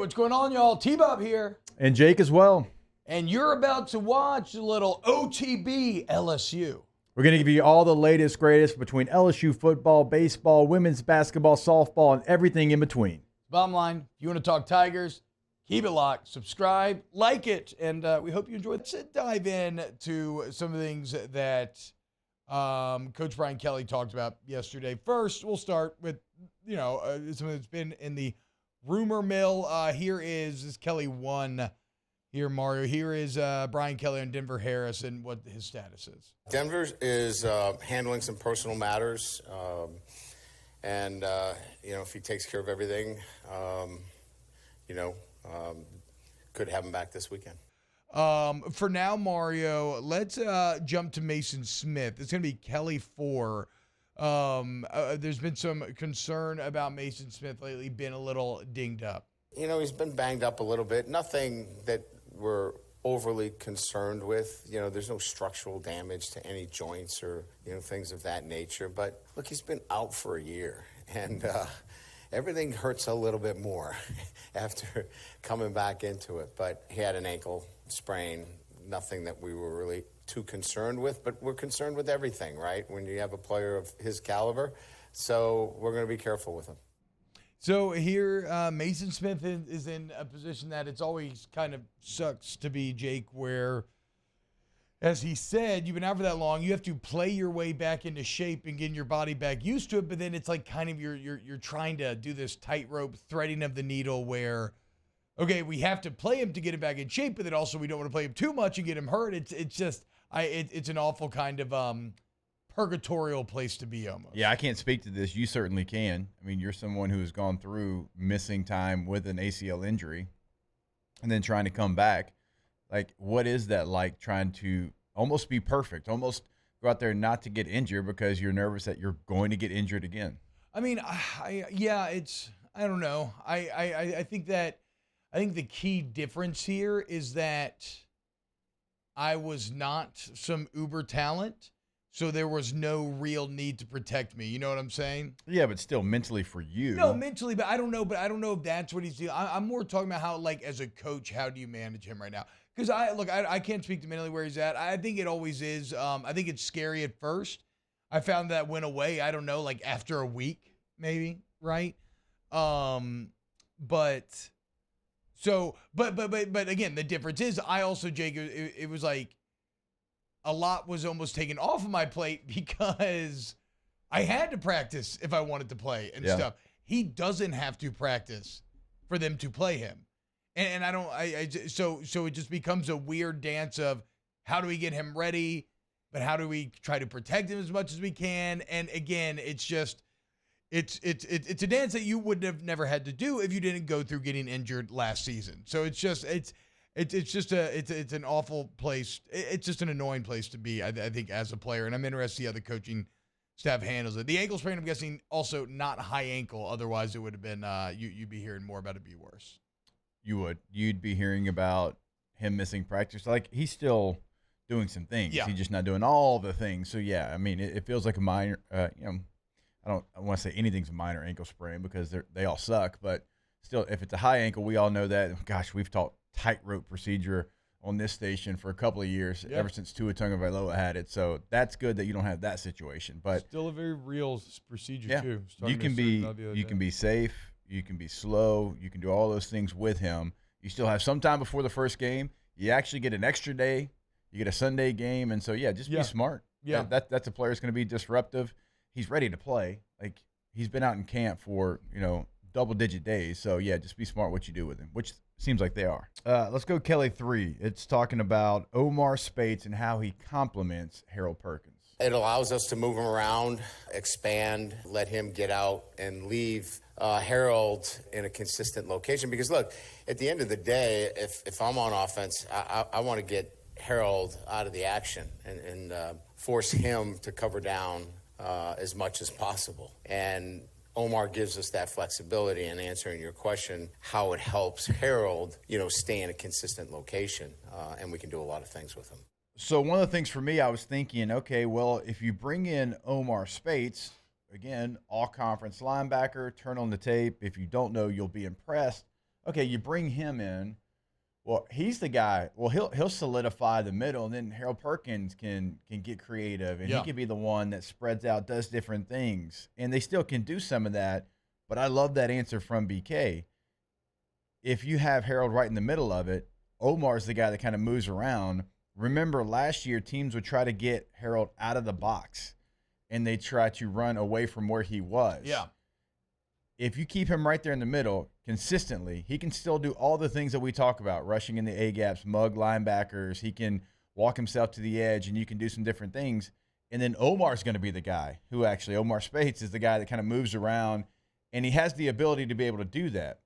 what's going on, y'all? T-Bob here. And Jake as well. And you're about to watch a little OTB LSU. We're going to give you all the latest, greatest between LSU football, baseball, women's basketball, softball, and everything in between. Bottom line, if you want to talk Tigers, keep it locked, subscribe, like it, and we hope you enjoy it. Let's dive in to some of the things that Coach Brian Kelly talked about yesterday. First, we'll start with, something that's been in the rumor mill. Here is Kelly 1. Here, Mario. Here is Brian Kelly on Denver Harris and what his status is. Denver is handling some personal matters, and if he takes care of everything, could have him back this weekend. For now, Mario, let's jump to Mason Smith. It's going to be Kelly 4. There's been some concern about Mason Smith lately, been a little dinged up. He's been banged up a little bit. Nothing that we're overly concerned with. There's no structural damage to any joints or, things of that nature. But, look, he's been out for a year, and everything hurts a little bit more after coming back into it. But he had an ankle sprain, nothing that we were really too concerned with. But we're concerned with everything, right, when you have a player of his caliber. So we're going to be careful with him. So here, Mason Smith is in a position that it's always kind of sucks to be, Jake, where, as he said, you've been out for that long, you have to play your way back into shape and getting your body back used to it, but then it's like kind of you're trying to do this tightrope threading of the needle where, okay, we have to play him to get him back in shape, but then also we don't want to play him too much and get him hurt. It's an awful kind of purgatorial place to be almost. Yeah, I can't speak to this. You certainly can. I mean, you're someone who has gone through missing time with an ACL injury and then trying to come back. Like, what is that like, trying to almost be perfect, almost go out there not to get injured because you're nervous that you're going to get injured again? I mean, I don't know. I think the key difference here is that I was not some uber talent. So there was no real need to protect me. You know what I'm saying? Yeah, but still mentally for you. No, mentally, but I don't know if that's what he's doing. I'm more talking about how, like, as a coach, how do you manage him right now? Because I can't speak to mentally where he's at. I think it always is. I think it's scary at first. I found that went away. I don't know, like after a week, maybe, right? But again, the difference is I also, Jake, it was like, a lot was almost taken off of my plate because I had to practice if I wanted to play and stuff. He doesn't have to practice for them to play him. And so it just becomes a weird dance of how do we get him ready, but how do we try to protect him as much as we can? And again, it's a dance that you would have never had to do if you didn't go through getting injured last season. So it's an awful place. It's just an annoying place to be, I think, as a player. And I'm interested to see how the coaching staff handles it. The ankle sprain, I'm guessing, also not high ankle. Otherwise, it would have been you'd be hearing more about it be worse. You would. You'd be hearing about him missing practice. Like, he's still doing some things. Yeah. He's just not doing all the things. So, yeah, I mean, it feels like a minor, I want to say anything's a minor ankle sprain because they all suck. But still, if it's a high ankle, we all know that. Gosh, we've taught tightrope procedure on this station for a couple of years, ever since Tua Tagovailoa had it. So that's good that you don't have that situation. But still a very real procedure too. You can be safe, you can be slow, you can do all those things with him. You still have some time before the first game. You actually get an extra day. You get a Sunday game, and so just be smart. Yeah, that's a player that's going to be disruptive. He's ready to play. Like, he's been out in camp for double-digit days. So just be smart what you do with him, which seems like they are. Let's go Kelly 3. It's talking about Omar Speights and how he complements Harold Perkins. It allows us to move him around, expand, let him get out and leave Harold in a consistent location. Because, look, at the end of the day, if I'm on offense, I want to get Harold out of the action and force him to cover down as much as possible. And Omar gives us that flexibility in answering your question, how it helps Harold, stay in a consistent location, and we can do a lot of things with him. So one of the things for me, I was thinking, okay, well, if you bring in Omar Speights, again, all-conference linebacker, turn on the tape. If you don't know, you'll be impressed. okay, you bring him in. Well, he's the guy. Well, he'll solidify the middle, and then Harold Perkins can get creative, and he can be the one that spreads out, does different things, and they still can do some of that. But I love that answer from BK. If you have Harold right in the middle of it, Omar's the guy that kind of moves around. Remember, last year teams would try to get Harold out of the box, and they try to run away from where he was. Yeah. If you keep him right there in the middle consistently, he can still do all the things that we talk about, rushing in the A-gaps, mug linebackers. He can walk himself to the edge, and you can do some different things. And then Omar's going to be the guy who actually, Omar Speights is the guy that kind of moves around, and he has the ability to be able to do that.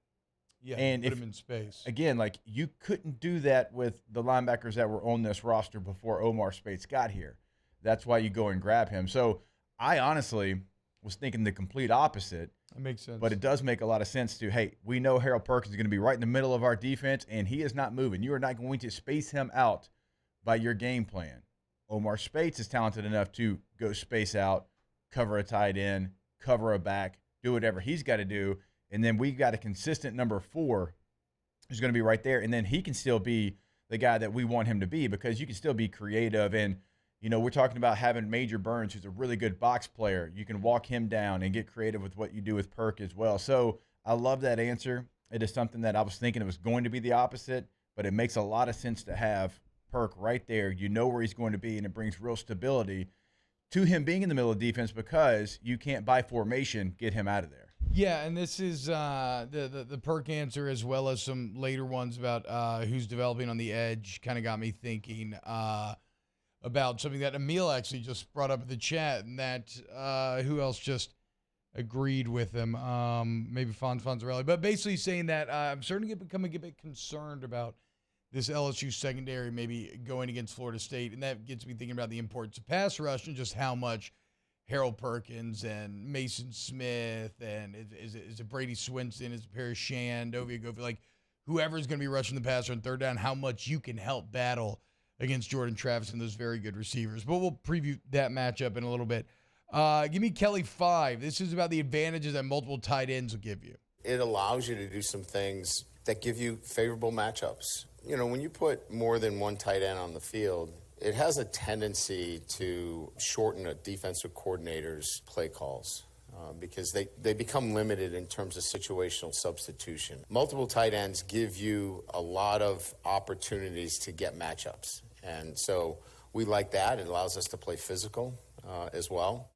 Yeah, and put him in space. Again, like you couldn't do that with the linebackers that were on this roster before Omar Speights got here. That's why you go and grab him. So I honestly was thinking the complete opposite. That makes sense. But it does make a lot of sense to, hey, we know Harold Perkins is going to be right in the middle of our defense, and he is not moving. You are not going to space him out by your game plan. Omar Speights is talented enough to go space out, cover a tight end, cover a back, do whatever he's got to do. And then we've got a consistent number 4 who's going to be right there. And then he can still be the guy that we want him to be, because you can still be creative. And, you know, we're talking about having Major Burns, who's a really good box player. You can walk him down and get creative with what you do with Perk as well. So I love that answer. It is something that I was thinking it was going to be the opposite, but it makes a lot of sense to have Perk right there. You know where he's going to be, and it brings real stability to him being in the middle of defense, because you can't, by formation, get him out of there. Yeah, and this is the Perk answer, as well as some later ones about who's developing on the edge, kind of got me thinking about something that Emil actually just brought up in the chat, and that who else just agreed with him? Maybe Fonzarelli, but basically saying that I'm starting to become a bit concerned about this LSU secondary maybe going against Florida State, and that gets me thinking about the importance of pass rush and just how much Harold Perkins and Mason Smith and is it Brady Swinson, is it Paris Shand, Ovia Gofi, like whoever's going to be rushing the passer on third down, how much you can help battle against Jordan Travis and those very good receivers. But we'll preview that matchup in a little bit. Give me Kelly 5. This is about the advantages that multiple tight ends will give you. It allows you to do some things that give you favorable matchups. You know, when you put more than one tight end on the field, it has a tendency to shorten a defensive coordinator's play calls because they become limited in terms of situational substitution. Multiple tight ends give you a lot of opportunities to get matchups. And so we like that. It allows us to play physical as well.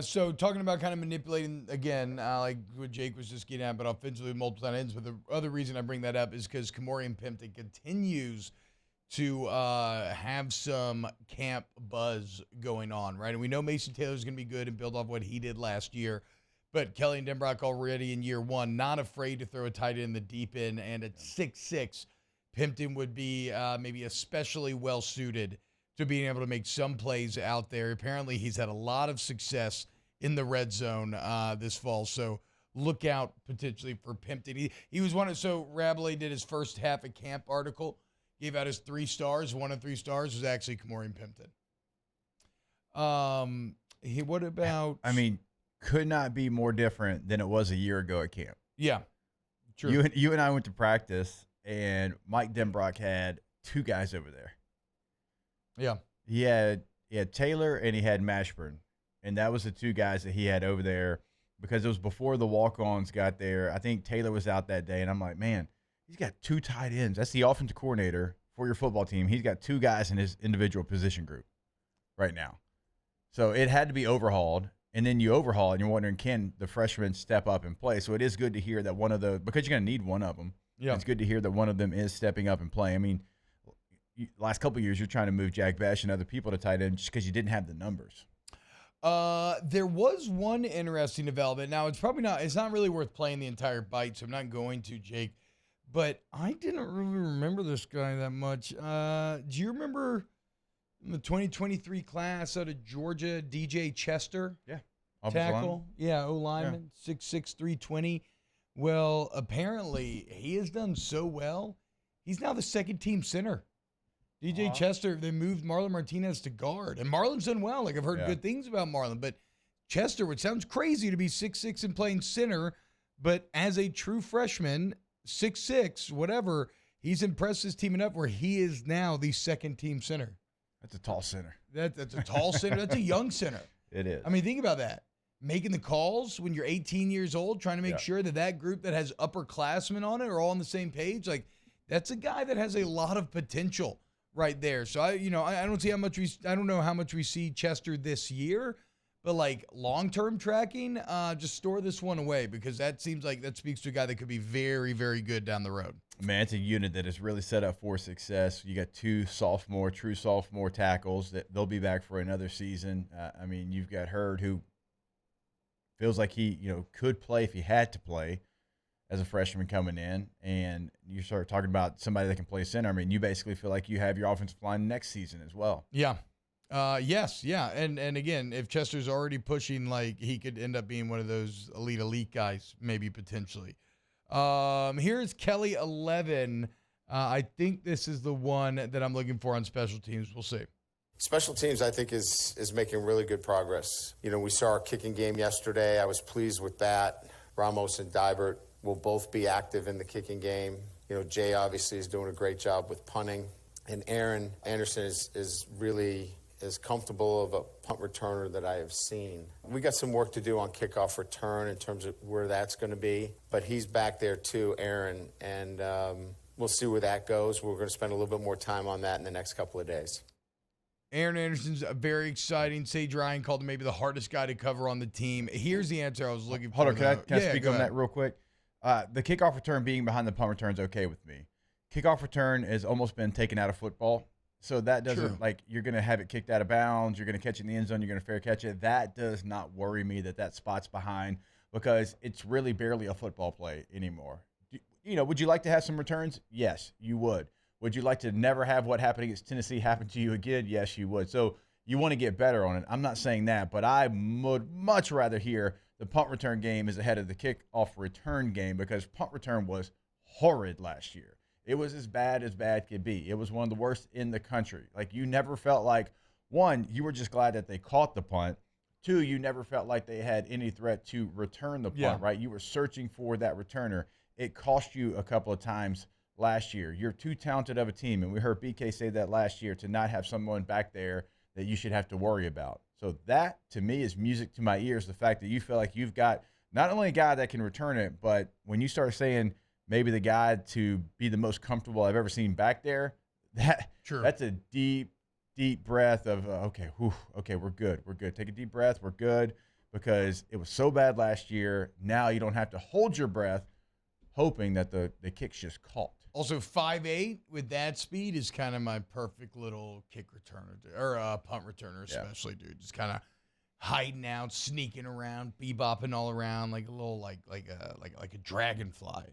So talking about kind of manipulating, again, like what Jake was just getting at, but offensively with multiple tight ends. But the other reason I bring that up is because Kamorian Pimpton continues to have some camp buzz going on, right? And we know Mason Taylor's going to be good and build off what he did last year. But Kelly and Denbrock already in year one, not afraid to throw a tight end in the deep end. And at 6'6", Pimpton would be maybe especially well-suited to being able to make some plays out there. Apparently, he's had a lot of success in the red zone this fall. So look out potentially for Pimpton. He was one of, so Rabelais did his first half of camp article, gave out his 3 stars. 1 of 3 stars was actually Kamorian Pimpton. What about? I mean, could not be more different than it was a year ago at camp. Yeah, true. You and I went to practice, and Mike Denbrock had 2 guys over there. Yeah. He had Taylor and he had Mashburn, and that was the 2 guys that he had over there because it was before the walk-ons got there. I think Taylor was out that day, and I'm like, man, he's got 2 tight ends. That's the offensive coordinator for your football team. He's got 2 guys in his individual position group right now. So it had to be overhauled, and then you overhaul, and you're wondering, can the freshmen step up and play? So it is good to hear that one of the – because you're going to need one of them. Yeah. It's good to hear that one of them is stepping up and playing. I mean, last couple of years, you're trying to move Jack Bash and other people to tight end just because you didn't have the numbers. There was one interesting development. Now, it's not really worth playing the entire bite, so I'm not going to, Jake. But I didn't really remember this guy that much. Do you remember the 2023 class out of Georgia, DJ Chester? Yeah. Tackle. Yeah, O-lineman, 6'6", 320. Well, apparently, he has done so well, he's now the second-team center. DJ Chester, they moved Marlon Martinez to guard. And Marlon's done well. Like, I've heard good things about Marlon. But Chester, which sounds crazy to be 6'6" and playing center, but as a true freshman, 6'6", whatever. He's impressed his team enough where he is now the second team center. That's a tall center. That's a tall center. That's a young center. It is. I mean, think about that. Making the calls when you're 18 years old, trying to make sure that group that has upperclassmen on it are all on the same page. Like, that's a guy that has a lot of potential right there. So I don't see how much I don't know how much we see Chester this year, but like long-term tracking, just store this one away because that seems like that speaks to a guy that could be very, very good down the road. Man, it's a unit that is really set up for success. You got two true sophomore tackles that they'll be back for another season. I mean, you've got Hurd, who feels like he, could play if he had to play as a freshman coming in, and you start talking about somebody that can play center. I mean, you basically feel like you have your offensive line next season as well. Yeah. Yes. Yeah. And again, if Chester's already pushing, like he could end up being one of those elite guys, maybe potentially. Here's Kelly 11. I think this is the one that I'm looking for on special teams. We'll see. Special teams, I think, is making really good progress. We saw our kicking game yesterday. I was pleased with that. Ramos and Dibert will both be active in the kicking game. Jay obviously is doing a great job with punting. And Aaron Anderson is really as comfortable of a punt returner that I have seen. We got some work to do on kickoff return in terms of where that's going to be. But he's back there too, Aaron, and we'll see where that goes. We're going to spend a little bit more time on that in the next couple of days. Aaron Anderson's very exciting. Sage Ryan called him maybe the hardest guy to cover on the team. Here's the answer I was looking for. Hold on, can I speak on that real quick? The kickoff return being behind the punt return is okay with me. Kickoff return has almost been taken out of football. So that doesn't, you're going to have it kicked out of bounds, you're going to catch it in the end zone, you're going to fair catch it. That does not worry me that spot's behind because it's really barely a football play anymore. Would you like to have some returns? Yes, you would. Would you like to never have what happened against Tennessee happen to you again? Yes, you would. So you want to get better on it. I'm not saying that, but I would much rather hear the punt return game is ahead of the kickoff return game because punt return was horrid last year. It was as bad could be. It was one of the worst in the country. Like, you never felt like, one, you were just glad that they caught the punt. Two, you never felt like they had any threat to return the punt, right? You were searching for that returner. It cost you a couple of times last year. You're too talented of a team, and we heard BK say that last year, to not have someone back there that you should have to worry about. So that, to me, is music to my ears, the fact that you feel like you've got not only a guy that can return it, but when you start saying – maybe the guy to be the most comfortable I've ever seen back there, that's a deep, deep breath of, okay, we're good. We're good. Take a deep breath. We're good because it was so bad last year. Now you don't have to hold your breath hoping that the kick's just caught. Also, 5'8" with that speed is kind of my perfect little kick returner or punt returner, especially, dude. Just kind of hiding out, sneaking around, bebopping all around like a little like a dragonfly.